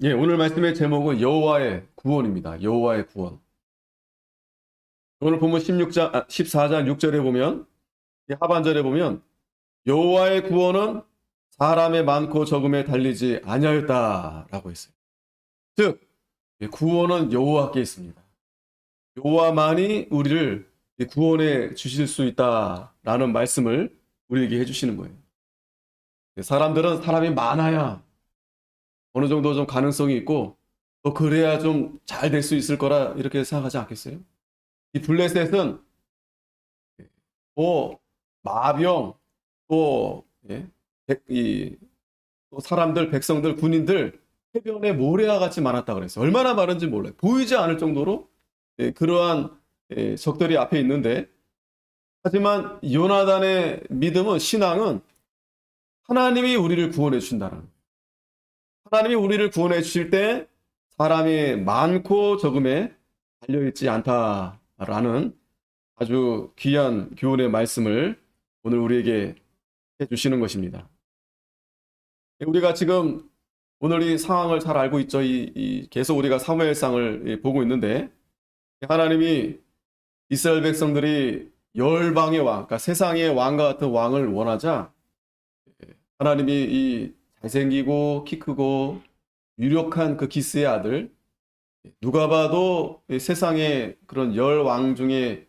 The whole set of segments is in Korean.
예, 오늘 말씀의 제목은 여호와의 구원입니다. 여호와의 구원. 오늘 본문 14장 6절에 보면, 이 하반절에 보면 여호와의 구원은 사람의 많고 적음에 달리지 아니하였다라고 했어요. 즉, 구원은 여호와께 있습니다. 여호와만이 우리를 구원해 주실 수 있다라는 말씀을 우리에게 해주시는 거예요. 사람들은 사람이 많아야 어느 정도 좀 가능성이 있고 또 그래야 좀 잘 될 수 있을 거라 이렇게 생각하지 않겠어요? 이 블레셋은 또 마병 또 예, 또 사람들 백성들 군인들 해변에 모래와 같이 많았다 그랬어요. 얼마나 많은지 몰라요. 보이지 않을 정도로 그러한 적들이 앞에 있는데, 하지만 요나단의 믿음은 신앙은 하나님이 우리를 구원해 주신다는 거예요. 하나님이 우리를 구원해 주실 때 사람이 많고 적음에 달려있지 않다라는 아주 귀한 교훈의 말씀을 오늘 우리에게 해주시는 것입니다. 우리가 지금 오늘 이 상황을 잘 알고 있죠. 계속 우리가 사무엘상을 보고 있는데, 하나님이 이스라엘 백성들이 열방의 왕, 그러니까 세상의 왕과 같은 왕을 원하자 하나님이 이 잘생기고 키 크고 유력한 그 기스의 아들, 누가 봐도 세상의 그런 열 왕 중에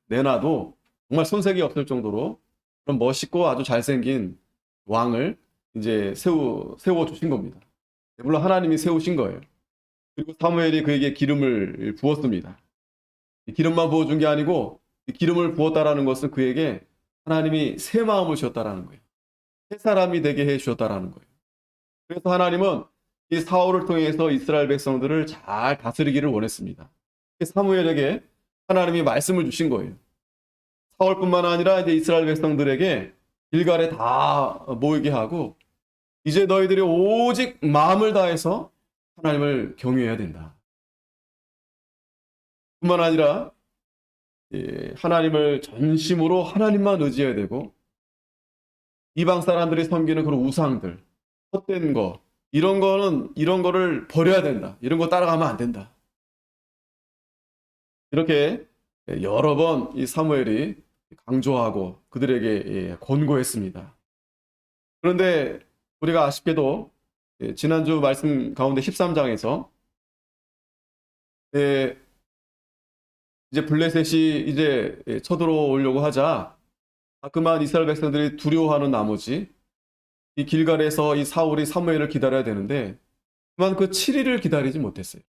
내놔도 정말 손색이 없을 정도로 그런 멋있고 아주 잘생긴 왕을 이제 세워 주신 겁니다. 물론 하나님이 세우신 거예요. 그리고 사무엘이 그에게 기름을 부었습니다. 기름만 부어준 게 아니고 기름을 부었다라는 것은 그에게 하나님이 새 마음을 주셨다라는 거예요. 새 사람이 되게 해 주셨다라는 거예요. 그래서 하나님은 이 사울을 통해서 이스라엘 백성들을 잘 다스리기를 원했습니다. 사무엘에게 하나님이 말씀을 주신 거예요. 사울뿐만 아니라 이제 이스라엘 백성들에게 길갈에 다 모이게 하고, 이제 너희들이 오직 마음을 다해서 하나님을 경외해야 된다. 뿐만 아니라 하나님을 전심으로 하나님만 의지해야 되고, 이방 사람들이 섬기는 그런 우상들, 헛된 거, 이런 거를 버려야 된다. 이런 거 따라가면 안 된다. 이렇게 여러 번 이 사무엘이 강조하고 그들에게 권고했습니다. 그런데 우리가 아쉽게도 지난주 말씀 가운데 13장에서 이제 블레셋이 이제 쳐들어오려고 하자 그만 이스라엘 백성들이 두려워하는 나머지 이 길갈에서 이 사울이 사무엘을 기다려야 되는데 그만 그 7일을 기다리지 못했어요.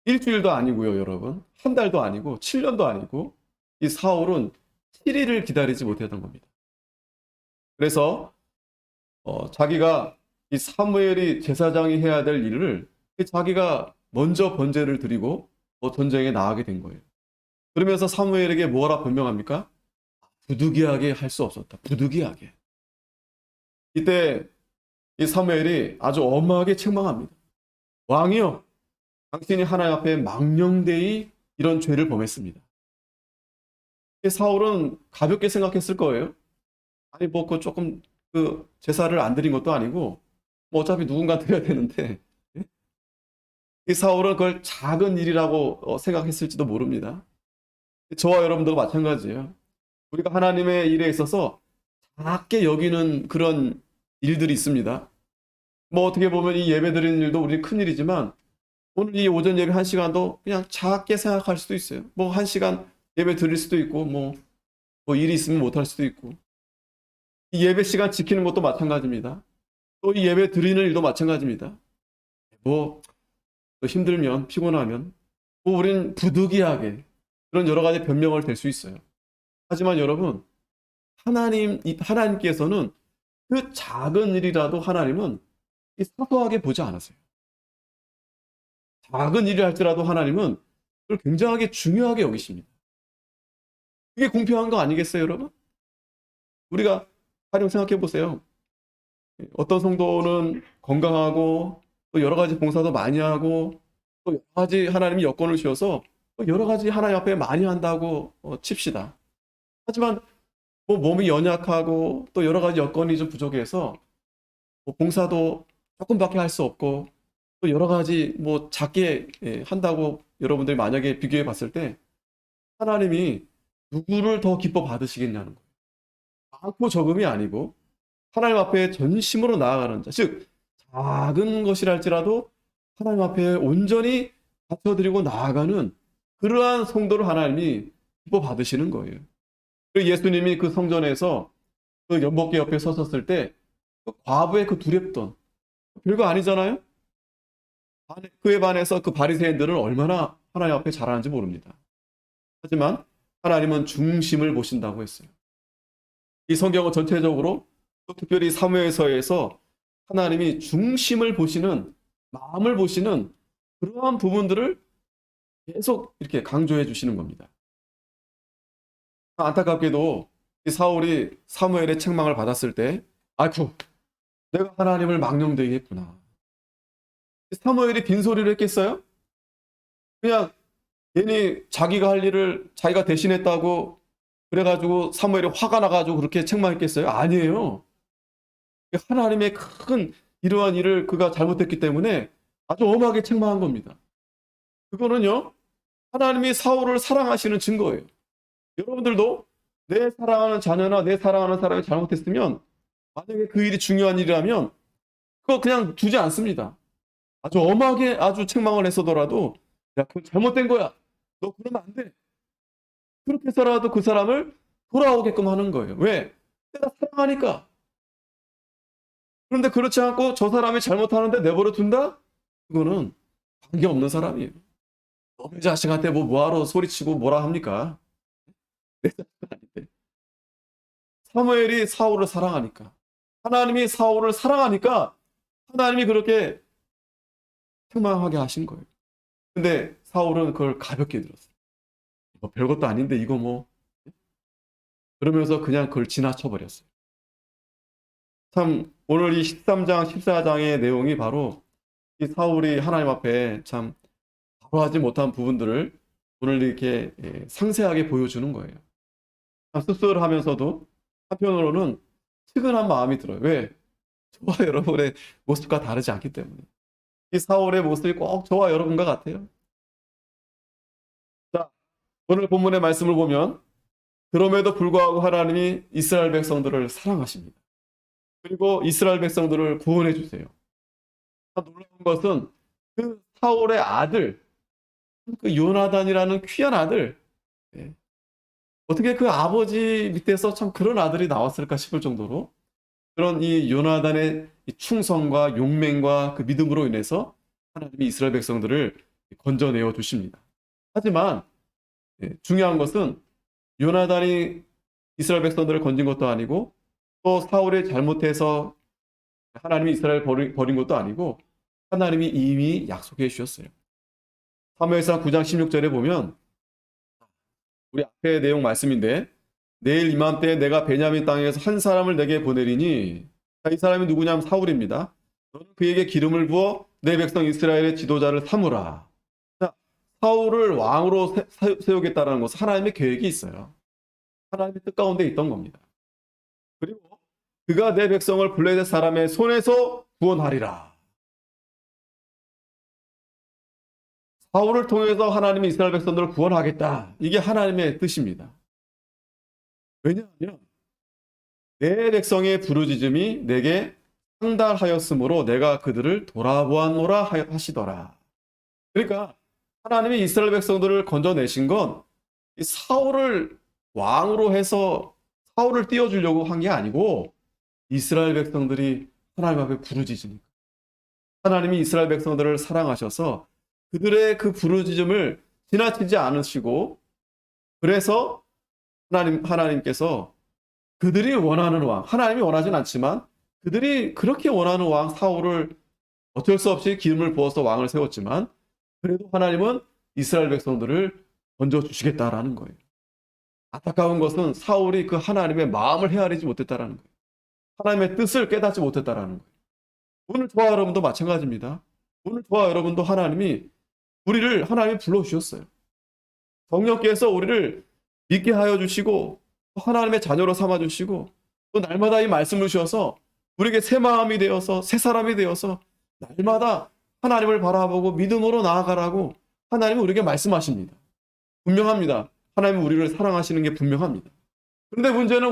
일주일도 아니고요, 여러분. 한 달도 아니고 7년도 아니고 이 사울은 7일을 기다리지 못했던 겁니다. 그래서 자기가 이 사무엘이 제사장이 해야 될 일을 자기가 먼저 번제를 드리고 전쟁에 나가게 된 거예요. 그러면서 사무엘에게 뭐라 변명합니까? 부득이하게 할 수 없었다. 부득이하게. 이때 이 사무엘이 아주 엄하게 책망합니다. 왕이여, 당신이 하나님 앞에 망령되이 이런 죄를 범했습니다. 사울은 가볍게 생각했을 거예요. 아니 뭐 그 조금 그 제사를 안 드린 것도 아니고 뭐 어차피 누군가 드려야 되는데, 이 사울은 그걸 작은 일이라고 생각했을지도 모릅니다. 저와 여러분도 마찬가지예요. 우리가 하나님의 일에 있어서 작게 여기는 그런 일들이 있습니다. 뭐 어떻게 보면 이 예배 드리는 일도 우리 큰 일이지만 오늘 이 오전 예배 1시간도 그냥 작게 생각할 수도 있어요. 뭐 1시간 예배 드릴 수도 있고 뭐 일이 있으면 못할 수도 있고, 이 예배 시간 지키는 것도 마찬가지입니다. 또 이 예배 드리는 일도 마찬가지입니다. 뭐 힘들면 피곤하면 뭐 우리는 부득이하게 그런 여러 가지 변명을 댈 수 있어요. 하지만 여러분, 하나님께서는 그 작은 일이라도 하나님은 사소하게 보지 않으세요. 작은 일을 할지라도 하나님은 그걸 굉장하게 중요하게 여기십니다. 그게 공평한 거 아니겠어요, 여러분? 우리가 가령 생각해 보세요. 어떤 성도는 건강하고 또 여러 가지 봉사도 많이 하고 또 여러 가지 하나님이 여건을 주셔서 여러 가지 하나님 앞에 많이 한다고 칩시다. 하지만 뭐 몸이 연약하고 또 여러 가지 여건이 좀 부족해서 뭐 봉사도 조금밖에 할 수 없고 또 여러 가지 뭐 작게 한다고 여러분들이 만약에 비교해 봤을 때 하나님이 누구를 더 기뻐 받으시겠냐는 거예요. 많고 적음이 아니고 하나님 앞에 전심으로 나아가는 자, 즉 작은 것이랄지라도 하나님 앞에 온전히 바쳐드리고 나아가는 그러한 성도를 하나님이 기뻐 받으시는 거예요. 그리고 예수님이 그 성전에서 그 연복궤 옆에 섰었을 때 그 과부의 그 두렵던 별거 아니잖아요. 그에 반해서 그 바리새인들은 얼마나 하나님 앞에 잘하는지 모릅니다. 하지만 하나님은 중심을 보신다고 했어요. 이 성경은 전체적으로 또 특별히 사무엘서에서 하나님이 중심을 보시는, 마음을 보시는 그러한 부분들을 계속 이렇게 강조해 주시는 겁니다. 안타깝게도 이 사울이 사무엘의 책망을 받았을 때 아이쿠 내가 하나님을 망령되게 했구나. 사무엘이 빈소리를 했겠어요? 그냥 괜히 자기가 할 일을 자기가 대신했다고 그래가지고 사무엘이 화가 나가지고 그렇게 책망했겠어요? 아니에요. 하나님의 큰 이러한 일을 그가 잘못했기 때문에 아주 엄하게 책망한 겁니다. 그거는요, 하나님이 사울을 사랑하시는 증거예요. 여러분들도 내 사랑하는 자녀나 내 사랑하는 사람이 잘못했으면 만약에 그 일이 중요한 일이라면 그거 그냥 두지 않습니다. 아주 엄하게 아주 책망을 했어더라도 야, 그건 잘못된 거야. 너 그러면 안 돼. 그렇게 해서라도 그 사람을 돌아오게끔 하는 거예요. 왜? 내가 사랑하니까. 그런데 그렇지 않고 저 사람이 잘못하는데 내버려 둔다? 그거는 관계없는 사람이에요. 너의 자식한테 뭐하러 소리치고 뭐라 합니까? 내 자식 아닌데. 사무엘이 사울을 사랑하니까. 하나님이 사울을 사랑하니까 하나님이 그렇게 책망하게 하신 거예요. 근데 사울은 그걸 가볍게 들었어요. 뭐 별것도 아닌데 이거 뭐. 그러면서 그냥 그걸 지나쳐 버렸어요. 참 오늘 이 13장, 14장의 내용이 바로 이 사울이 하나님 앞에 참 바로 하지 못한 부분들을 오늘 이렇게 상세하게 보여주는 거예요. 참 씁쓸하면서도 한편으로는 측은한 마음이 들어요. 왜? 저와 여러분의 모습과 다르지 않기 때문에. 이 사울의 모습이 꼭 저와 여러분과 같아요. 자, 오늘 본문의 말씀을 보면 그럼에도 불구하고 하나님이 이스라엘 백성들을 사랑하십니다. 그리고 이스라엘 백성들을 구원해 주세요. 놀라운 것은 그 사울의 아들, 그 요나단이라는 귀한 아들, 어떻게 그 아버지 밑에서 참 그런 아들이 나왔을까 싶을 정도로 그런 이 요나단의 충성과 용맹과 그 믿음으로 인해서 하나님이 이스라엘 백성들을 건져내어 주십니다. 하지만 중요한 것은 요나단이 이스라엘 백성들을 건진 것도 아니고 또 사울이 잘못해서 하나님이 이스라엘을 버린 것도 아니고 하나님이 이미 약속해 주셨어요. 사무엘상 9장 16절에 보면 우리 앞에 내용 말씀인데 내일 이맘때 내가 베냐민 땅에서 한 사람을 내게 보내리니 이 사람이 누구냐면 사울입니다. 너는 그에게 기름을 부어 내 백성 이스라엘의 지도자를 삼으라. 자, 사울을 왕으로 세우겠다는 것은 하나님의 계획이 있어요. 하나님의 뜻 가운데 있던 겁니다. 그리고 그가 내 백성을 블레셋 사람의 손에서 구원하리라. 사울을 통해서 하나님이 이스라엘 백성들을 구원하겠다. 이게 하나님의 뜻입니다. 왜냐하면 내 백성의 부르짖음이 내게 상달하였으므로 내가 그들을 돌아보았노라 하시더라. 그러니까 하나님이 이스라엘 백성들을 건져내신 건 이 사울을 왕으로 해서 사울을 띄워주려고 한 게 아니고 이스라엘 백성들이 하나님 앞에 부르짖으니까 하나님이 이스라엘 백성들을 사랑하셔서 그들의 그 부르짖음을 지나치지 않으시고 그래서 하나님께서 그들이 원하는 왕, 하나님이 원하진 않지만 그들이 그렇게 원하는 왕 사울을 어쩔 수 없이 기름을 부어서 왕을 세웠지만 그래도 하나님은 이스라엘 백성들을 건져주시겠다라는 거예요. 안타까운 것은 사울이 그 하나님의 마음을 헤아리지 못했다라는 거예요. 하나님의 뜻을 깨닫지 못했다라는 거예요. 오늘 저와 여러분도 마찬가지입니다. 오늘 저와 여러분도 하나님이 하나님이 불러주셨어요. 성령께서 우리를 믿게 하여 주시고 하나님의 자녀로 삼아주시고 또 날마다 이 말씀을 주셔서 우리에게 새 마음이 되어서 새 사람이 되어서 날마다 하나님을 바라보고 믿음으로 나아가라고 하나님은 우리에게 말씀하십니다. 분명합니다. 하나님은 우리를 사랑하시는 게 분명합니다. 그런데 문제는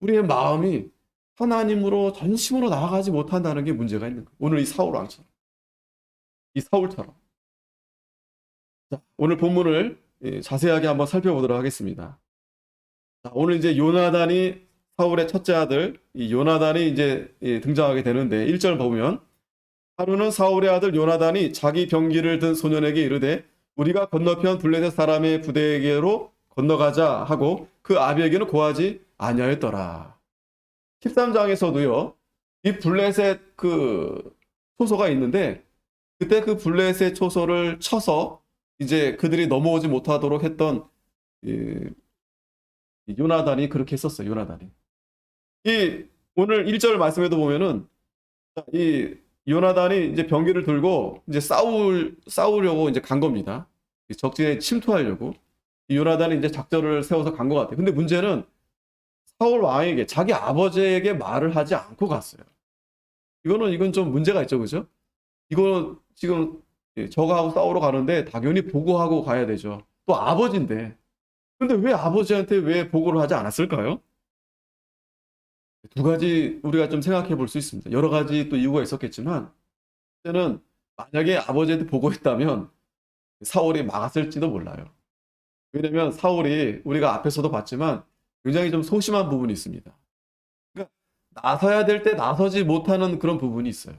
우리의 마음이 하나님으로 전심으로 나아가지 못한다는 게 문제가 있는 거예요. 오늘 이 사울 왕처럼, 이 사울처럼. 자, 오늘 본문을 자세하게 한번 살펴보도록 하겠습니다. 자, 오늘 이제 요나단이 사울의 첫째 아들 이 요나단이 이제 등장하게 되는데 1절 보면 하루는 사울의 아들 요나단이 자기 병기를 든 소년에게 이르되 우리가 건너편 블레셋 사람의 부대에게로 건너가자 하고 그 아비에게는 고하지 아니하였더라. 13장에서도요. 이 블레셋 그 초소가 있는데 그때 그 블레셋 초소를 쳐서 이제 그들이 넘어오지 못하도록 했던 이 요나단이 그렇게 했었어요. 요나단이. 이 오늘 1절 말씀에도 보면은 이 요나단이 이제 병기를 들고 이제 싸우려고 이제 간 겁니다. 적진에 침투하려고. 이 요나단이 이제 작전을 세워서 간 것 같아요. 근데 문제는 사울 왕에게 자기 아버지에게 말을 하지 않고 갔어요. 이건 좀 문제가 있죠, 그죠? 이거 지금 저거하고 싸우러 가는데 당연히 보고하고 가야 되죠. 또 아버지인데. 근데 왜 아버지한테 왜 보고를 하지 않았을까요? 두 가지 우리가 좀 생각해 볼 수 있습니다. 여러 가지 또 이유가 있었겠지만, 그때는 만약에 아버지한테 보고했다면 사울이 막았을지도 몰라요. 왜냐면 사울이 우리가 앞에서도 봤지만 굉장히 좀 소심한 부분이 있습니다. 그러니까 나서야 될 때 나서지 못하는 그런 부분이 있어요.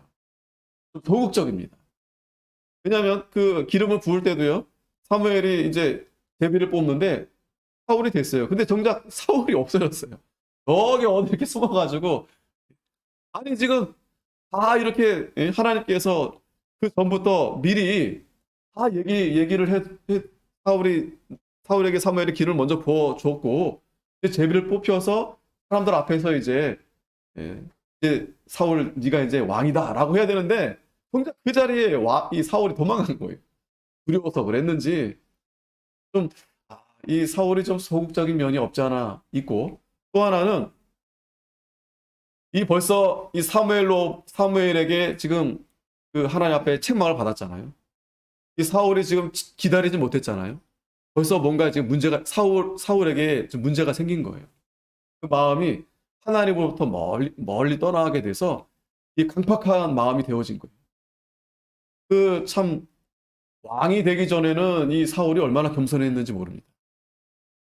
좀 소극적입니다. 왜냐하면 그 기름을 부을 때도요, 사무엘이 이제 제비를 뽑는데 사울이 됐어요. 근데 정작 사울이 없어졌어요. 저기 어디 이렇게 숨어가지고 아니 지금 다 이렇게 하나님께서 그 전부터 미리 다 얘기를 사울에게 사무엘이 기름을 먼저 부어 줬고 제비를 뽑혀서 사람들 앞에서 이제 사울 네가 이제 왕이다라고 해야 되는데 정작 그 자리에 이 사울이 도망간 거예요. 두려워서 그랬는지 좀 이 사울이 좀 소극적인 면이 없지 않아 있고 또 하나는 벌써 이 사무엘에게 지금 그 하나님 앞에 책망을 받았잖아요. 이 사울이 지금 기다리지 못했잖아요. 벌써 뭔가 지금 문제가 사울에게 좀 문제가 생긴 거예요. 그 마음이 하나님으로부터 멀리 떠나게 돼서 이 강팍한 마음이 되어진 거예요. 그 참 왕이 되기 전에는 이 사울이 얼마나 겸손했는지 모릅니다.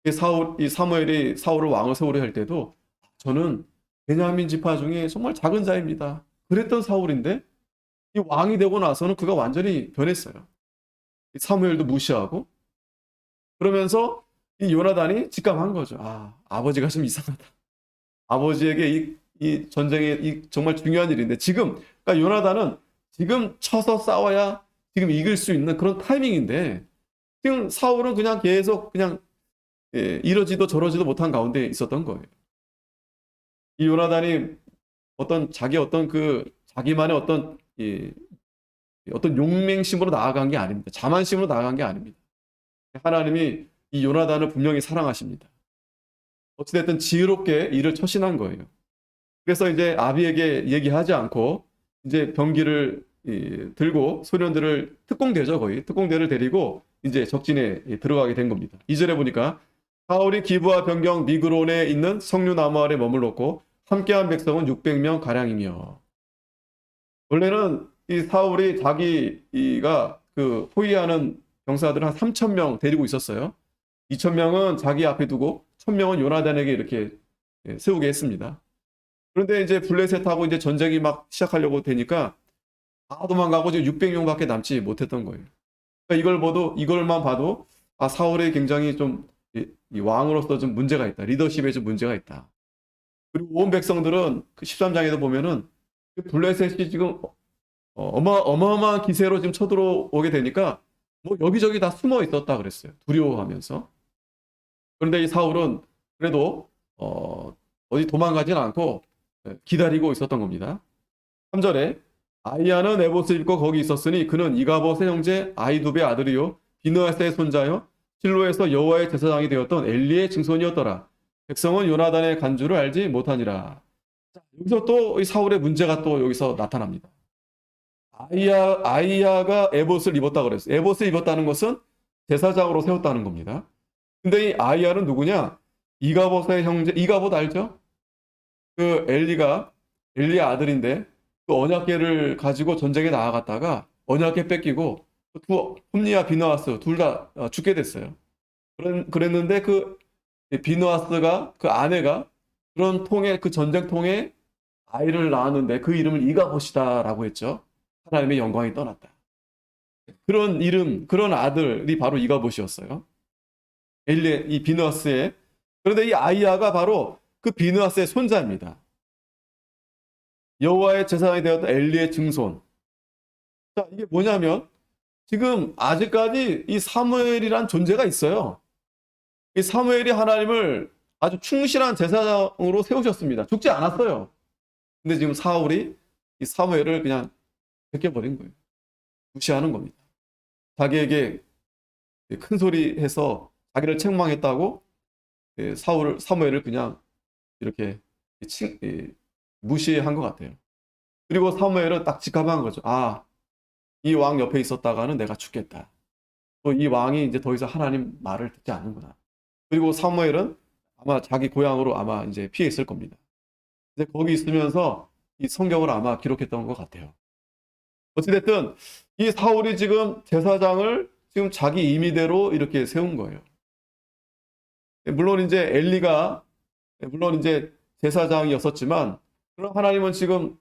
이 사무엘이 사울을 왕을 세우려 할 때도 저는 베냐민 지파 중에 정말 작은 자입니다. 그랬던 사울인데 이 왕이 되고 나서는 그가 완전히 변했어요. 사무엘도 무시하고 그러면서 이 요나단이 직감한 거죠. 아버지가 좀 이상하다. 아버지에게 이 전쟁에 정말 중요한 일인데 그러니까 요나단은 지금 쳐서 싸워야 지금 이길 수 있는 그런 타이밍인데 지금 사울은 그냥 계속 그냥 이러지도 저러지도 못한 가운데 있었던 거예요. 이 요나단이 자기만의 어떤 용맹심으로 나아간 게 아닙니다. 자만심으로 나아간 게 아닙니다. 하나님이 이 요나단을 분명히 사랑하십니다. 어찌됐든 지혜롭게 일을 처신한 거예요. 그래서 이제 아비에게 얘기하지 않고 이제 병기를 들고 소년들을 특공대죠, 거의 특공대를 데리고 이제 적진에 들어가게 된 겁니다. 2절에 보니까 사울이 기브와 변경 미그론에 있는 석류나무 아래 머물렀고 함께한 백성은 600명 가량이며. 원래는 이 사울이 자기가 그 호위하는 병사들 한 3,000명 데리고 있었어요. 2,000명은 자기 앞에 두고 1,000명은 요나단에게 이렇게 세우게 했습니다. 그런데 이제 블레셋하고 이제 전쟁이 막 시작하려고 되니까 다 도망가고 지금 600명밖에 남지 못했던 거예요. 그러니까 이걸만 봐도 사울이 굉장히 좀 이 왕으로서 좀 문제가 있다. 리더십에 좀 문제가 있다. 그리고 온 백성들은 그 13장에도 보면은 그 블레셋이 지금 어마어마한 기세로 지금 쳐들어오게 되니까 뭐 여기저기 다 숨어 있었다 그랬어요. 두려워하면서. 그런데 이 사울은 그래도 어디 도망가진 않고 기다리고 있었던 겁니다. 3절에 아이야는 에봇을 입고 거기 있었으니 그는 이가봇의 형제 아이두베의 아들이요 비느하스의 손자요 실로에서 여호와의 제사장이 되었던 엘리의 증손이었더라. 백성은 요나단의 간주를 알지 못하니라. 여기서 또 이 사울의 문제가 또 여기서 나타납니다. 아이야가 에봇을 입었다 그랬어요. 에봇을 입었다는 것은 제사장으로 세웠다는 겁니다. 근데 이 아이야는 누구냐? 이가봇의 형제, 이가봇 알죠? 그 엘리의 아들인데 그 언약궤를 가지고 전쟁에 나아갔다가 언약궤 뺏기고 홈리와 비느하스 둘 다 죽게 됐어요. 그랬는데 그 비느하스가 그 아내가 그런 통에 그 전쟁통에 아이를 낳았는데 그 이름을 이가봇이다라고 했죠. 하나님의 영광이 떠났다. 그런 이름, 그런 아들이 바로 이가봇이었어요. 이 비느하스의. 그런데 이 아이야가 바로 그 비느하스의 손자입니다. 여호와의 제사장이 되었던 엘리의 증손. 자, 이게 뭐냐면 지금 아직까지 이 사무엘이란 존재가 있어요. 이 사무엘이 하나님을 아주 충실한 제사장으로 세우셨습니다. 죽지 않았어요. 근데 지금 사울이 이 사무엘을 그냥 베껴버린 거예요. 무시하는 겁니다. 자기에게 큰 소리 해서 자기를 책망했다고 사무엘을 그냥 이렇게 무시한 것 같아요. 그리고 사무엘은 딱 직감한 거죠. 아, 이 왕 옆에 있었다가는 내가 죽겠다. 또 이 왕이 이제 더 이상 하나님 말을 듣지 않는구나. 그리고 사무엘은 아마 자기 고향으로 아마 이제 피해 있을 겁니다. 근데 거기 있으면서 이 성경을 아마 기록했던 것 같아요. 어찌됐든 이 사울이 지금 제사장을 지금 자기 임의대로 이렇게 세운 거예요. 물론 이제 제사장이었었지만 그럼 하나님은 지금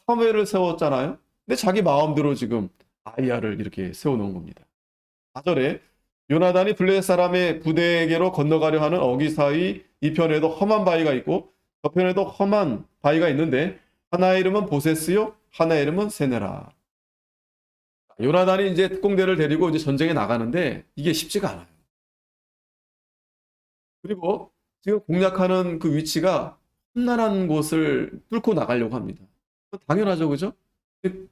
사무엘을 세웠잖아요. 근데 자기 마음대로 지금 아이야를 이렇게 세워놓은 겁니다. 4절에 요나단이 블레셋 사람의 부대에게로 건너가려 하는 어기 사이 이 편에도 험한 바위가 있고 저편에도 험한 바위가 있는데 하나의 이름은 보세스요 하나의 이름은 세네라. 요나단이 이제 특공대를 데리고 이제 전쟁에 나가는데 이게 쉽지가 않아요. 그리고 지금 공략하는 그 위치가 험난한 곳을 뚫고 나가려고 합니다. 당연하죠, 그죠?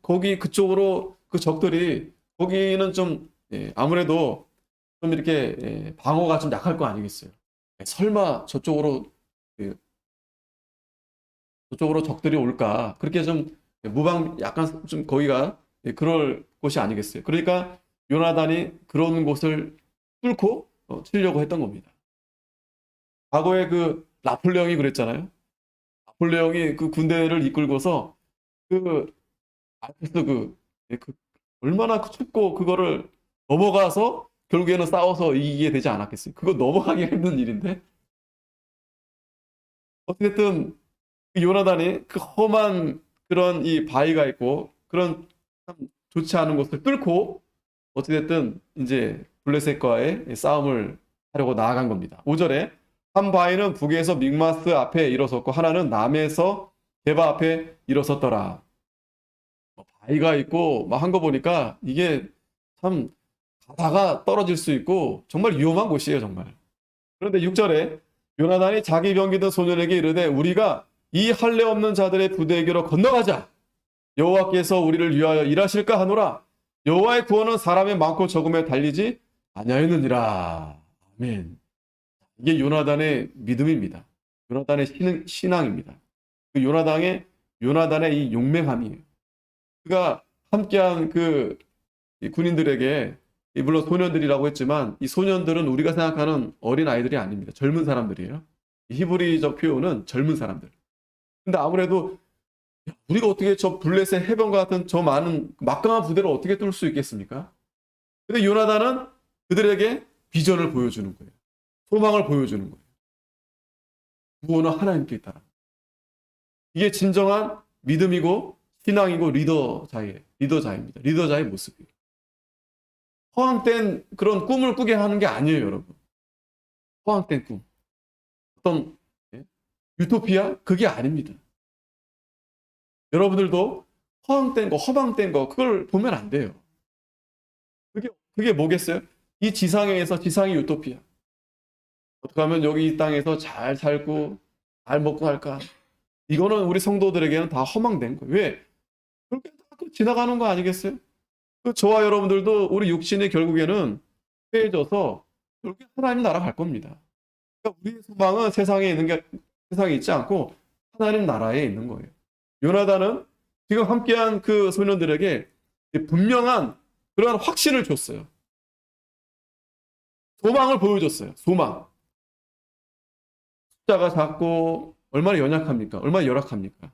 거기 그쪽으로 그 적들이 거기는 좀 아무래도 좀 이렇게 방어가 좀 약할 거 아니겠어요? 설마 저쪽으로 적들이 올까? 그렇게 좀 약간 좀 거기가 그럴 곳이 아니겠어요? 그러니까 요나단이 그런 곳을 뚫고 치려고 했던 겁니다. 과거에 그 나폴레옹이 그랬잖아요. 나폴레옹이 그 군대를 이끌고서 그 알프스 얼마나 춥고 그거를 넘어가서 결국에는 싸워서 이기게 되지 않았겠어요. 그거 넘어가기 힘든 일인데 어쨌든 그 요나단이 그 험한 그런 이 바위가 있고 그런 참 좋지 않은 곳을 뚫고 어찌됐든 이제 블레셋과의 싸움을 하려고 나아간 겁니다. 5절에 한 바위는 북에서 믹마스 앞에 일어섰고 하나는 남에서 게바 앞에 일어섰더라. 바위가 있고 막 한 거 보니까 이게 참 가다가 떨어질 수 있고 정말 위험한 곳이에요, 정말. 그런데 6절에 요나단이 자기 병기든 소년에게 이르되 우리가 이 할례 없는 자들의 부대에게로 건너가자. 여호와께서 우리를 위하여 일하실까 하노라. 여호와의 구원은 사람의 많고 적음에 달리지 아니하였느니라. 아멘. 이게 요나단의 믿음입니다. 요나단의 신앙입니다. 그 요나단의 이 용맹함이에요. 그가 함께한 그 군인들에게 물론 소년들이라고 했지만 이 소년들은 우리가 생각하는 어린 아이들이 아닙니다. 젊은 사람들이에요. 히브리적 표현은 젊은 사람들. 근데 아무래도 우리가 어떻게 저 블레셋 해변과 같은 저 많은 막강한 부대를 어떻게 뚫을 수 있겠습니까? 근데 요나단은 그들에게 비전을 보여주는 거예요. 소망을 보여주는 거예요. 구원은 하나님께 있다. 이게 진정한 믿음이고 신앙이고 리더자입니다. 리더자의 모습이에요. 허황된 그런 꿈을 꾸게 하는 게 아니에요, 여러분. 허황된 꿈. 어떤 유토피아? 그게 아닙니다. 여러분들도 허망된 거, 그걸 보면 안 돼요. 그게 뭐겠어요? 이 지상에서 지상이 유토피아. 어떻게 하면 여기 이 땅에서 잘 살고, 잘 먹고 할까? 이거는 우리 성도들에게는 다 허망된 거예요. 왜? 그렇게 지나가는 거 아니겠어요? 저와 여러분들도 우리 육신이 결국에는 회해져서 결국에 하나님 나라 갈 겁니다. 그러니까 우리의 소망은 세상에 있지 않고 하나님 나라에 있는 거예요. 요나단은 지금 함께한 그 소년들에게 분명한 그러한 확신을 줬어요. 소망을 보여줬어요. 소망. 숫자가 작고 얼마나 연약합니까? 얼마나 열악합니까?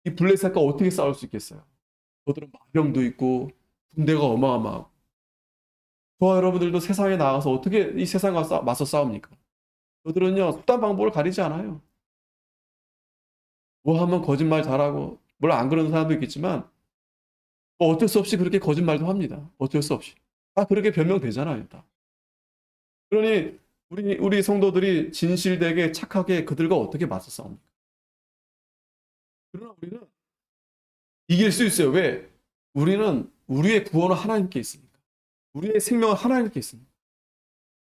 이 블레셋과 어떻게 싸울 수 있겠어요? 저들은 마병도 있고 군대가 어마어마하고 저와 여러분들도 세상에 나가서 어떻게 이 세상과 맞서 싸웁니까? 저들은요 수단 방법을 가리지 않아요. 뭐 하면 거짓말 잘하고 물론 안 그러는 사람도 있겠지만 뭐 어쩔 수 없이 그렇게 거짓말도 합니다. 어쩔 수 없이. 다 그렇게 변명되잖아요. 다. 그러니 우리 성도들이 진실되게 착하게 그들과 어떻게 맞서 싸웁니까? 그러나 우리는 이길 수 있어요. 왜? 우리는 우리의 구원은 하나님께 있습니다. 우리의 생명은 하나님께 있습니다.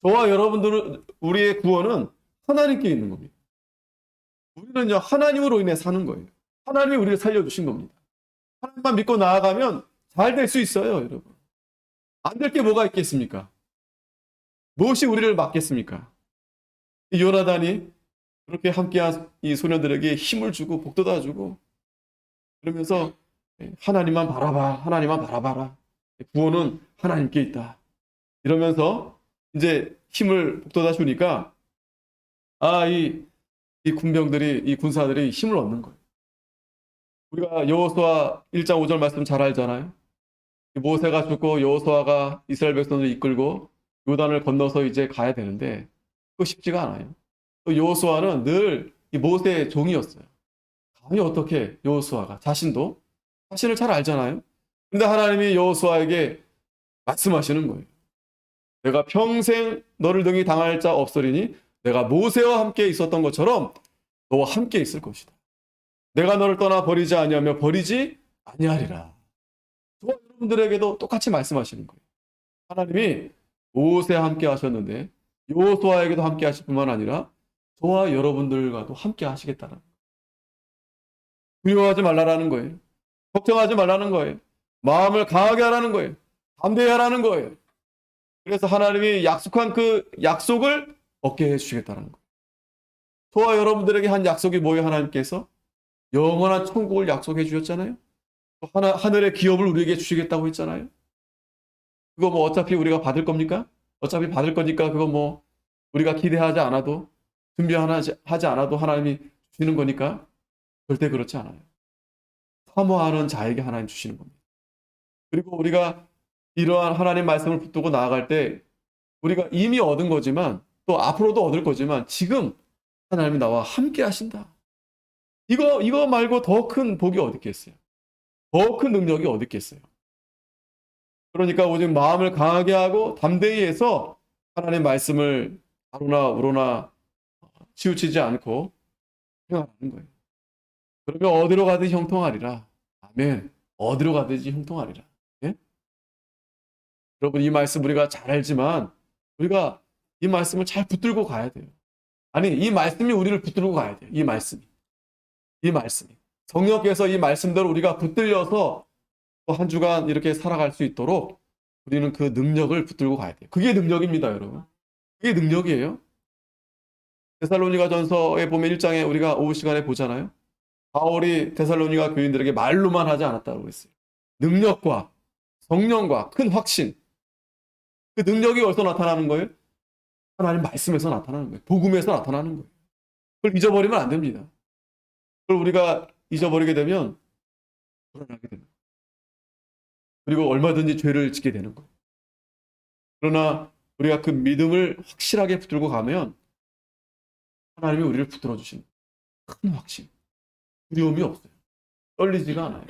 저와 여러분들은 우리의 구원은 하나님께 있는 겁니다. 우리는요 하나님으로 인해 사는 거예요. 하나님이 우리를 살려주신 겁니다. 하나님만 믿고 나아가면 잘 될 수 있어요, 여러분. 안 될 게 뭐가 있겠습니까? 무엇이 우리를 막겠습니까? 이 요나단이 그렇게 함께한 이 소년들에게 힘을 주고 복돋아 주고 그러면서 하나님만 바라봐, 하나님만 바라봐라. 구원은 하나님께 있다. 이러면서 이제 힘을 북돋아 주니까 이 군병들이 이 군사들이 힘을 얻는 거예요. 우리가 여호수아 1장 5절 말씀 잘 알잖아요. 모세가 죽고 여호수아가 이스라엘 백성을 이끌고 요단을 건너서 이제 가야 되는데 그거 쉽지가 않아요. 또 여호수아는 늘 이 모세의 종이었어요. 감히 어떻게 여호수아가 자신도 자신을 잘 알잖아요. 근데 하나님이 여호수아에게 말씀하시는 거예요. 내가 평생 너를 등이 당할 자 없으리니 내가 모세와 함께 있었던 것처럼 너와 함께 있을 것이다. 내가 너를 떠나 버리지 아니하며 버리지 아니하리라. 저와 여러분들에게도 똑같이 말씀하시는 거예요. 하나님이 모세와 함께 하셨는데 여호수아에게도 함께 하실 뿐만 아니라 저와 여러분들과도 함께 하시겠다는 거예요. 두려워하지 말라라는 거예요. 걱정하지 말라는 거예요. 마음을 강하게 하라는 거예요. 담대히 하라는 거예요. 그래서 하나님이 약속한 그 약속을 얻게 해주시겠다는 거예요. 저와 여러분들에게 한 약속이 뭐예요? 하나님께서 영원한 천국을 약속해 주셨잖아요. 하늘의 기업을 우리에게 주시겠다고 했잖아요. 그거 뭐 어차피 우리가 받을 겁니까? 어차피 받을 거니까 그거 뭐 우리가 기대하지 않아도 준비하지 않아도 하나님이 주시는 거니까 절대 그렇지 않아요. 사모하는 자에게 하나님 주시는 겁니다. 그리고 우리가 이러한 하나님 말씀을 붙들고 나아갈 때 우리가 이미 얻은 거지만 또 앞으로도 얻을 거지만 지금 하나님이 나와 함께 하신다. 이거 말고 더 큰 복이 어디 있겠어요? 더 큰 능력이 어디 있겠어요? 그러니까 오직 마음을 강하게 하고 담대히 해서 하나님의 말씀을 가로나 우로나 치우치지 않고 행하는 거예요. 그러면 어디로 가든지 형통하리라. 아멘. 어디로 가든지 형통하리라. 예? 여러분 이 말씀 우리가 잘 알지만 우리가 이 말씀을 잘 붙들고 가야 돼요. 아니 이 말씀이 우리를 붙들고 가야 돼요. 이 말씀이. 성령께서 이 말씀대로 우리가 붙들려서 또 한 주간 이렇게 살아갈 수 있도록 우리는 그 능력을 붙들고 가야 돼요. 그게 능력입니다, 여러분. 그게 능력이에요. 데살로니가 전서에 보면 1장에 우리가 오후 시간에 보잖아요. 바울이 데살로니가 교인들에게 말로만 하지 않았다고 했어요. 능력과 성령과 큰 확신. 그 능력이 어디서 나타나는 거예요? 하나님 말씀에서 나타나는 거예요. 복음에서 나타나는 거예요. 그걸 잊어버리면 안 됩니다. 그걸 우리가 잊어버리게 되면 불안하게 됩니다. 그리고 얼마든지 죄를 짓게 되는 거예요. 그러나 우리가 그 믿음을 확실하게 붙들고 가면 하나님이 우리를 붙들어 주신 큰 확신, 두려움이 없어요. 떨리지가 않아요.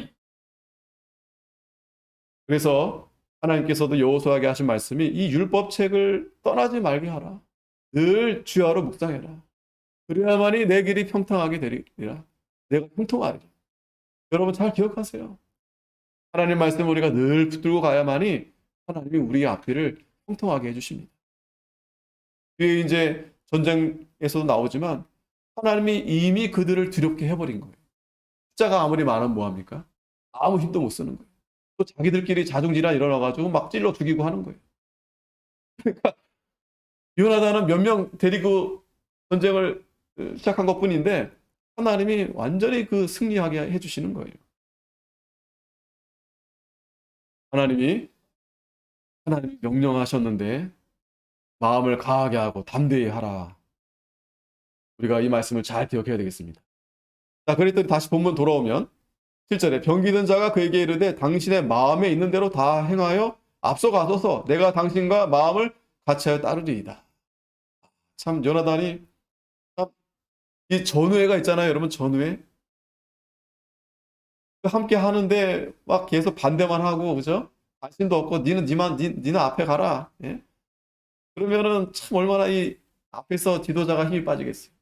그래서 하나님께서도 여호수아에게 하신 말씀이 이 율법책을 떠나지 말게 하라. 늘 주야로 묵상해라. 그래야만이 내 길이 평탄하게 되리라. 내가 형통하리라. 여러분 잘 기억하세요. 하나님 말씀 우리가 늘 붙들고 가야만이 하나님이 우리의 앞길을 형통하게 해주십니다. 뒤에 이제 전쟁에서도 나오지만 하나님이 이미 그들을 두렵게 해버린 거예요. 숫자가 아무리 많으면 뭐합니까? 아무 힘도 못 쓰는 거예요. 또 자기들끼리 자중질환 일어나가지고 막 찔러 죽이고 하는 거예요. 그러니까 요나단은 몇 명 데리고 전쟁을 시작한 것뿐인데 하나님이 완전히 그 승리하게 해주시는 거예요. 하나님이 명령하셨는데 마음을 강하게 하고 담대히 하라. 우리가 이 말씀을 잘 기억해야 되겠습니다. 자, 그랬더니 다시 본문 돌아오면 7절에 병기는 자가 그에게 이르되 당신의 마음에 있는 대로 다 행하여 앞서가소서 내가 당신과 마음을 같이 하여 따르리이다. 참 요나단이 참 이 전우회가 있잖아요, 여러분. 전우회 함께 하는데 막 계속 반대만 하고, 그죠? 관심도 없고 니는 앞에 가라. 예? 그러면은 참 얼마나 이 앞에서 지도자가 힘이 빠지겠어요.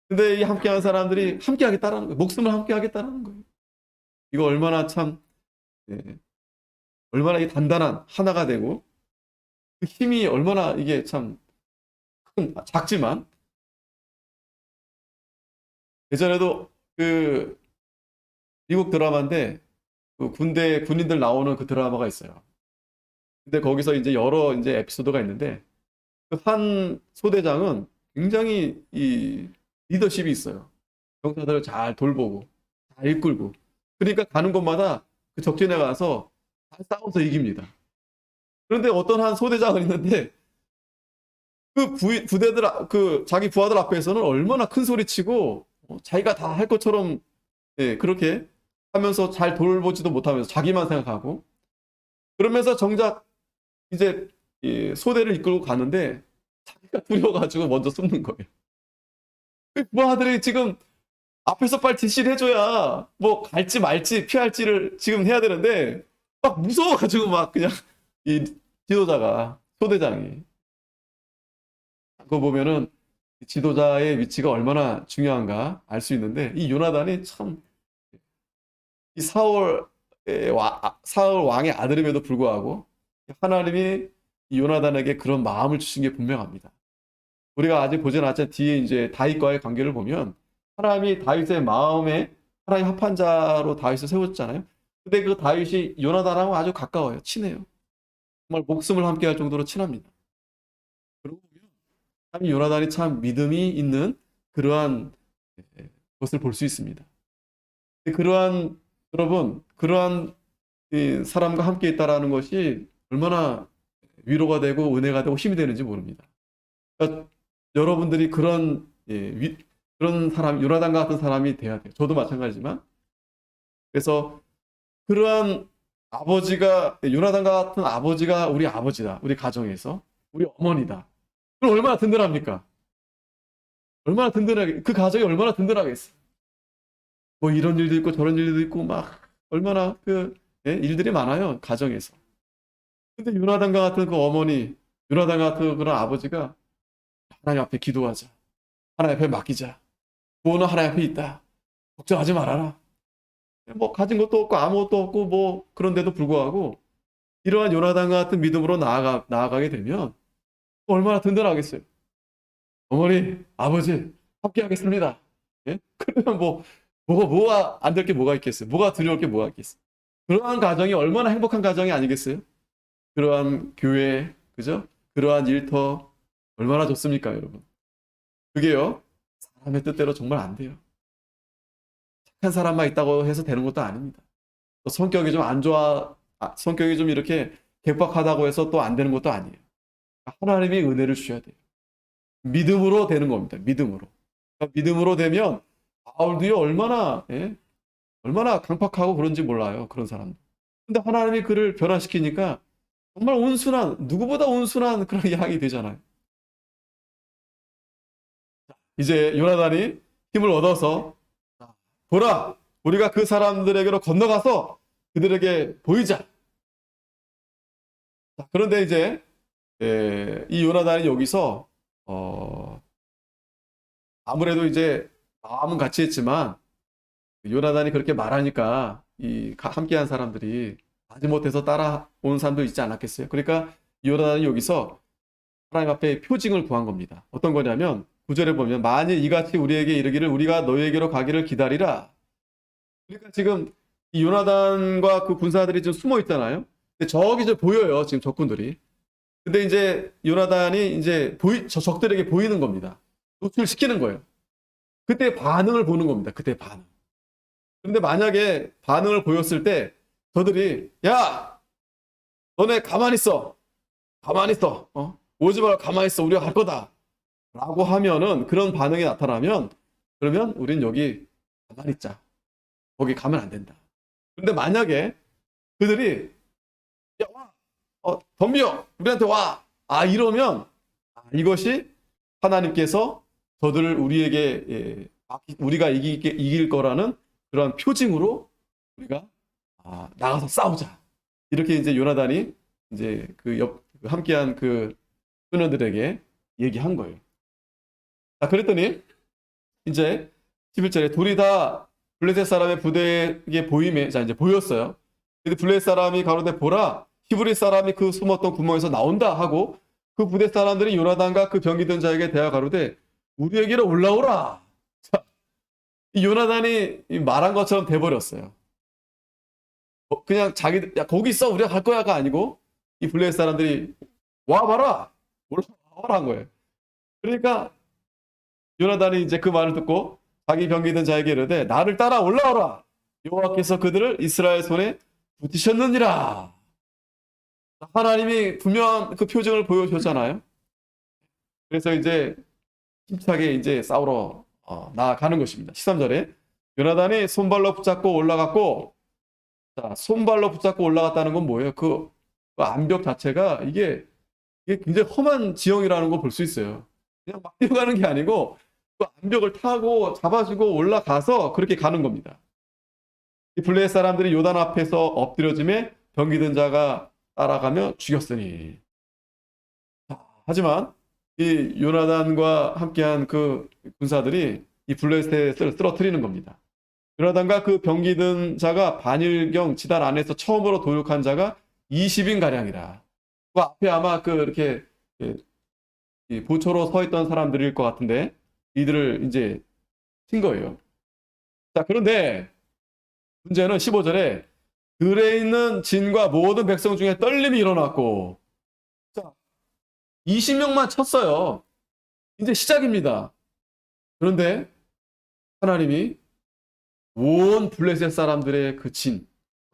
근데 이 함께하는 사람들이 함께 하겠다라는 거예요. 목숨을 함께 하겠다라는 거예요. 이거 얼마나 참 예, 얼마나 이 단단한 하나가 되고 그 힘이 얼마나 이게 참 작지만 예전에도 그 미국 드라마인데 그 군대 군인들 나오는 그 드라마가 있어요. 근데 거기서 이제 여러 이제 에피소드가 있는데 그 한 소대장은 굉장히 이 리더십이 있어요. 병사들을 잘 돌보고 잘 이끌고 그러니까 가는 곳마다 그 적진에 가서 잘 싸워서 이깁니다. 그런데 어떤 한 소대장은 있는데 그 부대들 그 자기 부하들 앞에서는 얼마나 큰 소리 치고 자기가 다 할 것처럼 예, 그렇게 하면서 잘 돌보지도 못하면서 자기만 생각하고 그러면서 정작 이제 이 소대를 이끌고 가는데 자기가 두려워가지고 먼저 숨는 거예요. 그 부하들이 지금 앞에서 빨리 지시를 해줘야 뭐 갈지 말지 피할지를 지금 해야 되는데 막 무서워가지고 막 그냥 이 지도자가 소대장이 그거 보면은 지도자의 위치가 얼마나 중요한가 알 수 있는데 이 요나단이 참 이 사울 왕의 아들임에도 불구하고 하나님이 이 요나단에게 그런 마음을 주신 게 분명합니다. 우리가 아직 보진 않았지만 뒤에 이제 다윗과의 관계를 보면 하나님이 다윗의 마음에 하나님 합한 자로 다윗을 세웠잖아요. 근데 그 다윗이 요나단하고 아주 가까워요. 친해요. 정말 목숨을 함께 할 정도로 친합니다. 그러고 보면 참 요나단이 참 믿음이 있는 그러한 것을 볼 수 있습니다. 그러한 여러분 그러한 이 사람과 함께 있다라는 것이 얼마나 위로가 되고 은혜가 되고 힘이 되는지 모릅니다. 그러니까 여러분들이 그런 그런 사람 요나단 같은 사람이 돼야 돼요. 저도 마찬가지지만 그래서 그러한 아버지가 요나단 같은 아버지가 우리 아버지다. 우리 가정에서 우리 어머니다. 그럼 얼마나 든든합니까? 얼마나 든든하게 그 가정이 얼마나 든든하겠어요. 뭐 이런 일도 있고 저런 일도 있고 막 얼마나 그 일들이 많아요 가정에서. 근데 요나단과 같은 그 어머니, 요나단 같은 그런 아버지가 하나님 앞에 기도하자, 하나님 앞에 맡기자, 구원은 하나님 앞에 있다. 걱정하지 말아라. 뭐 가진 것도 없고 아무것도 없고 뭐 그런데도 불구하고 이러한 요나단 같은 믿음으로 나아가게 되면 얼마나 든든하겠어요. 어머니, 아버지 함께 하겠습니다. 예? 그러면 뭐가 안 될 게 뭐가 있겠어요? 뭐가 두려울 게 뭐가 있겠어요? 그러한 가정이 얼마나 행복한 가정이 아니겠어요? 그러한 교회, 그죠? 그러한 일터 얼마나 좋습니까, 여러분? 그게요, 사람의 뜻대로 정말 안 돼요. 착한 사람만 있다고 해서 되는 것도 아닙니다. 또 성격이 좀 안 좋아, 성격이 좀 이렇게 개박하다고 해서 또 안 되는 것도 아니에요. 하나님이 은혜를 주셔야 돼요. 믿음으로 되는 겁니다. 믿음으로. 그러니까 믿음으로 되면 바울도요 얼마나 강팍하고 그런지 몰라요. 그런 사람들. 근데 하나님이 그를 변화시키니까 정말 온순한 누구보다 온순한 그런 양이 되잖아요. 이제 요나단이 힘을 얻어서 보라 우리가 그 사람들에게로 건너가서 그들에게 보이자. 그런데 이제 이 요나단이 여기서 아무래도 이제 마음은 같이 했지만 요나단이 그렇게 말하니까 이 함께한 사람들이 마지못해서 따라온 사람도 있지 않았겠어요. 그러니까 요나단이 여기서 하나님 앞에 표징을 구한 겁니다. 어떤 거냐면 9절에 보면 만일 이같이 우리에게 이르기를 우리가 너희에게로 가기를 기다리라. 그러니까 지금 이 요나단과 그 군사들이 지금 숨어 있잖아요. 근데 저기 이제 보여요. 지금 적군들이. 근데 이제 요나단이 이제 저 적들에게 보이는 겁니다. 노출시키는 거예요. 그때 반응을 보는 겁니다. 그때 반응. 그런데 만약에 반응을 보였을 때 저들이 야 너네 가만히 있어. 가만히 있어. 오지 말고 가만히 있어. 우리가 갈 거다. 라고 하면은, 그런 반응이 나타나면, 그러면 우린 여기 가만히 있자. 거기 가면 안 된다. 근데 만약에 그들이, 야, 와. 덤비여. 우리한테 와. 이러면, 이것이 하나님께서 저들을 우리에게, 우리가 이길 거라는 그런 표징으로 우리가 나가서 싸우자. 이렇게 이제 요나단이 이제 함께한 그 소년들에게 얘기한 거예요. 자, 그랬더니 이제 11절에 둘이 다 블레셋 사람의 부대에게 보임에, 자, 이제 보였어요. 근데 블레셋 사람이 가로되 보라, 히브리 사람이 그 숨었던 구멍에서 나온다 하고, 그 부대 사람들이 요나단과 그 병기 든 자에게 대하 가로되 우리에게로 올라오라. 자, 이 요나단이 말한 것처럼 돼버렸어요. 그냥 야, 거기 있어. 우리가 갈 거야가 아니고, 이 블레셋 사람들이 와봐라. 올라와라 한 거예요. 그러니까 요나단이 이제 그 말을 듣고 자기 병기 든 자에게 이르되 나를 따라 올라오라. 여호와께서 그들을 이스라엘 손에 붙이셨느니라. 하나님이 분명한 그 표정을 보여줬잖아요. 그래서 이제 힘차게 이제 싸우러 나아가는 것입니다. 13절에 요나단이 손발로 붙잡고 올라갔고, 자, 손발로 붙잡고 올라갔다는 건 뭐예요? 그 암벽 자체가 이게 굉장히 험한 지형이라는 걸 볼 수 있어요. 그냥 막 뛰어가는 게 아니고 그 암벽을 타고 잡아주고 올라가서 그렇게 가는 겁니다. 이 블레셋 사람들이 요단 앞에서 엎드려짐에 병기 든 자가 따라가며 죽였으니. 하지만 이 요나단과 함께한 그 군사들이 이 블레셋을 쓰러뜨리는 겁니다. 요나단과 그 병기 든 자가 반일경 지단 안에서 처음으로 도륙한 자가 20인 가량이라. 그 앞에 아마 이렇게 이 보초로 서 있던 사람들일 것 같은데 이들을 이제 친 거예요. 자, 그런데 문제는 15절에 들에 있는 진과 모든 백성 중에 떨림이 일어났고, 자, 20명만 쳤어요. 이제 시작입니다. 그런데 하나님이 온 블레셋 사람들의 그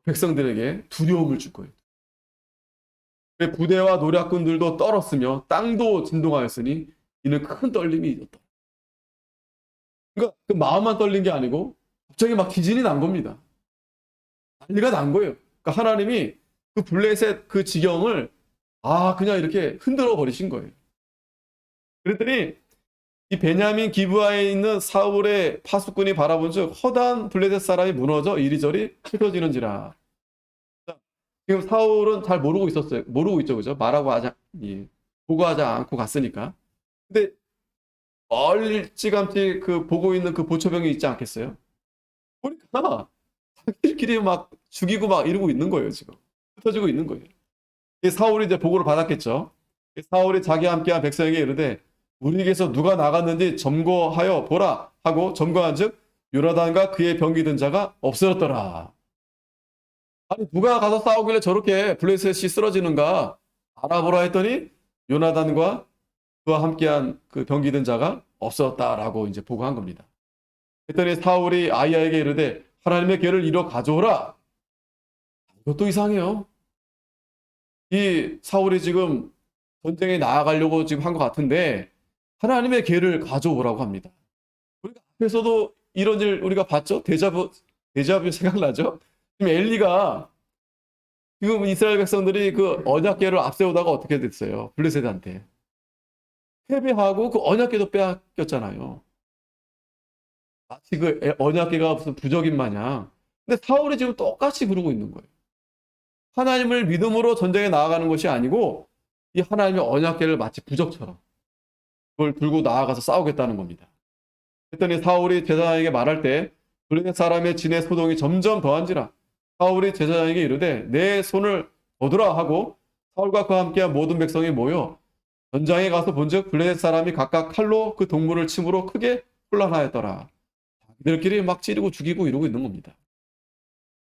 백성들에게 두려움을 줄 거예요. 부대와 노략군들도 떨었으며 땅도 진동하였으니 이는 큰 떨림이 있었다. 그러니까 그 마음만 떨린 게 아니고 갑자기 막 기진이 난 겁니다. 난리가 난 거예요. 그러니까 하나님이 그 블레셋 그 지경을 그냥 이렇게 흔들어 버리신 거예요. 그랬더니 이 베냐민 기브아에 있는 사울의 파수꾼이 바라본즉 허다한 블레셋 사람이 무너져 이리저리 흩어지는지라. 지금 사울은 잘 모르고 있었어요. 모르고 있죠, 그죠? 보고하지 않고 갔으니까. 근데 멀찌감치 보고 있는 그 보초병이 있지 않겠어요? 보니까 자기들끼리 막 죽이고 막 이러고 있는 거예요, 지금. 흩어지고 있는 거예요. 사울이 이제 보고를 받았겠죠. 사울이 자기와 함께한 백성에게 이르되 우리에게서 누가 나갔는지 점거하여 보라 하고 점거한즉 요나단과 그의 병기 든 자가 없어졌더라. 아니, 누가 가서 싸우길래 저렇게 블레셋이 쓰러지는가 알아보라 했더니 요나단과 그와 함께한 그 병기 든 자가 없었다라고 이제 보고한 겁니다. 했더니 사울이 아이야에게 이르되 하나님의 궤를 이리 가져오라. 이것도 이상해요. 이 사울이 지금 전쟁에 나아가려고 지금 한 것 같은데 하나님의 궤를 가져오라고 합니다. 우리가 앞에서도 이런 일 우리가 봤죠? 데자부 생각나죠? 지금 엘리가 지금 이스라엘 백성들이 그 언약궤를 앞세우다가 어떻게 됐어요? 블레셋한테 패배하고 그 언약궤도 빼앗겼잖아요. 마치 그 언약궤가 무슨 부적인 마냥. 근데 사울이 지금 똑같이 그러고 있는 거예요. 하나님을 믿음으로 전쟁에 나아가는 것이 아니고 이 하나님의 언약궤를 마치 부적처럼 그걸 들고 나아가서 싸우겠다는 겁니다. 그랬더니 사울이 제사장에게 말할 때 블레셋 사람의 진의 소동이 점점 더한지라. 사울이 제사장에게 이르되 내 손을 거두라 하고 사울과 그와 함께한 모든 백성이 모여 전장에 가서 본즉 블레셋 사람이 각각 칼로 그 동물을 침으로 크게 혼란하였더라. 자기들끼리 막 찌르고 죽이고 이러고 있는 겁니다.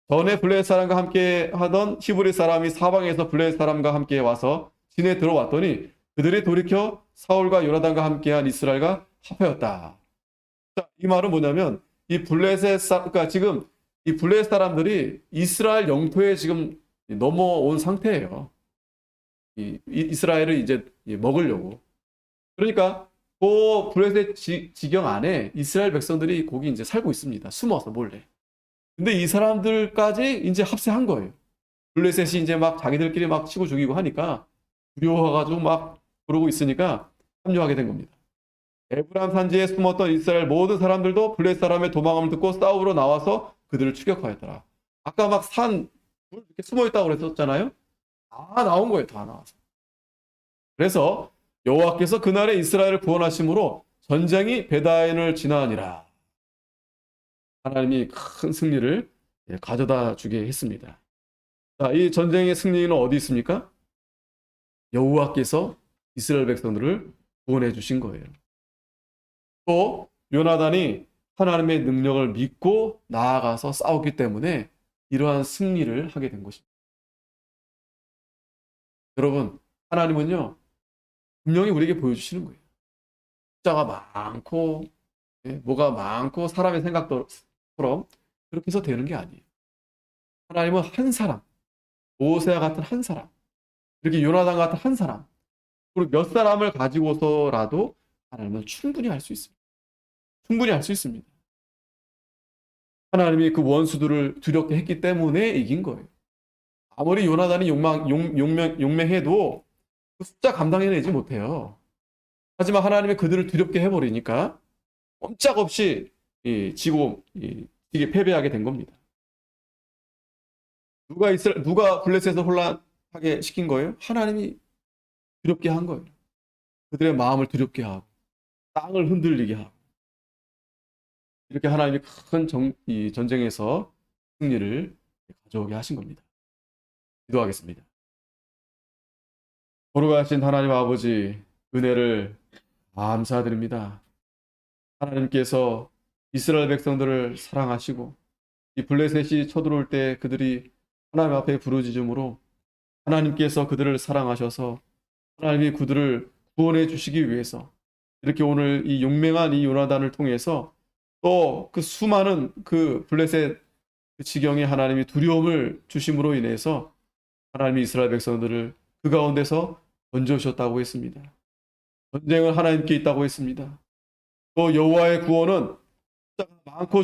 전에 블레셋 사람과 함께 하던 히브리 사람이 사방에서 블레셋 사람과 함께 와서 진에 들어왔더니 그들이 돌이켜 사울과 요나단과 함께한 이스라엘과 합하였다. 자, 이 말은 뭐냐면 그러니까 지금 이 블레셋 사람들이 이스라엘 영토에 지금 넘어온 상태예요. 이스라엘을 이제 먹으려고. 그러니까 그 블레셋 지경 안에 이스라엘 백성들이 거기 이제 살고 있습니다. 숨어서 몰래. 근데 이 사람들까지 이제 합세한 거예요. 블레셋이 이제 막 자기들끼리 막 치고 죽이고 하니까 두려워가지고 막 그러고 있으니까 합류하게 된 겁니다. 에브라임 산지에 숨었던 이스라엘 모든 사람들도 블레셋 사람의 도망함을 듣고 싸우러 나와서 그들을 추격하였더라. 아까 막 산 이렇게 숨어 있다고 그랬었잖아요. 다 나온 거예요. 다 나와서. 그래서 여호와께서 그날에 이스라엘을 구원하심으로 전쟁이 베다인을 지나니라. 하나님이 큰 승리를 가져다 주게 했습니다. 자, 이 전쟁의 승리는 어디 있습니까? 여호와께서 이스라엘 백성들을 구원해 주신 거예요. 또 요나단이 하나님의 능력을 믿고 나아가서 싸웠기 때문에 이러한 승리를 하게 된 것입니다. 여러분, 하나님은요, 분명히 우리에게 보여주시는 거예요. 숫자가 많고, 뭐가 많고, 사람의 생각처럼 그렇게 해서 되는 게 아니에요. 하나님은 한 사람, 모세와 같은 한 사람, 이렇게 요나단 같은 한 사람, 그리고 몇 사람을 가지고서라도 하나님은 충분히 할 수 있습니다. 충분히 할 수 있습니다. 하나님이 그 원수들을 두렵게 했기 때문에 이긴 거예요. 아무리 요나단이 용맹해도 그 숫자 감당해내지 못해요. 하지만 하나님이 그들을 두렵게 해버리니까 꼼짝없이 지고 이게 패배하게 된 겁니다. 누가 블레셋에서 혼란하게 시킨 거예요? 하나님이 두렵게 한 거예요. 그들의 마음을 두렵게 하고 땅을 흔들리게 하고 이렇게 하나님이 큰 전쟁에서 승리를 가져오게 하신 겁니다. 기도하겠습니다. 거룩하신 하나님 아버지, 은혜를 감사드립니다. 하나님께서 이스라엘 백성들을 사랑하시고 이 블레셋이 쳐들어올 때 그들이 하나님 앞에 부르짖음으로 하나님께서 그들을 사랑하셔서 하나님이 그들을 구원해 주시기 위해서 이렇게 오늘 이 용맹한 이 요나단을 통해서 또 그 수많은 그 블레셋 그 지경에 하나님이 두려움을 주심으로 인해서 하나님이 이스라엘 백성들을 그 가운데서 건져오셨다고 했습니다. 전쟁은 하나님께 있다고 했습니다. 또 여호와의 구원은 숫자가 많고 적고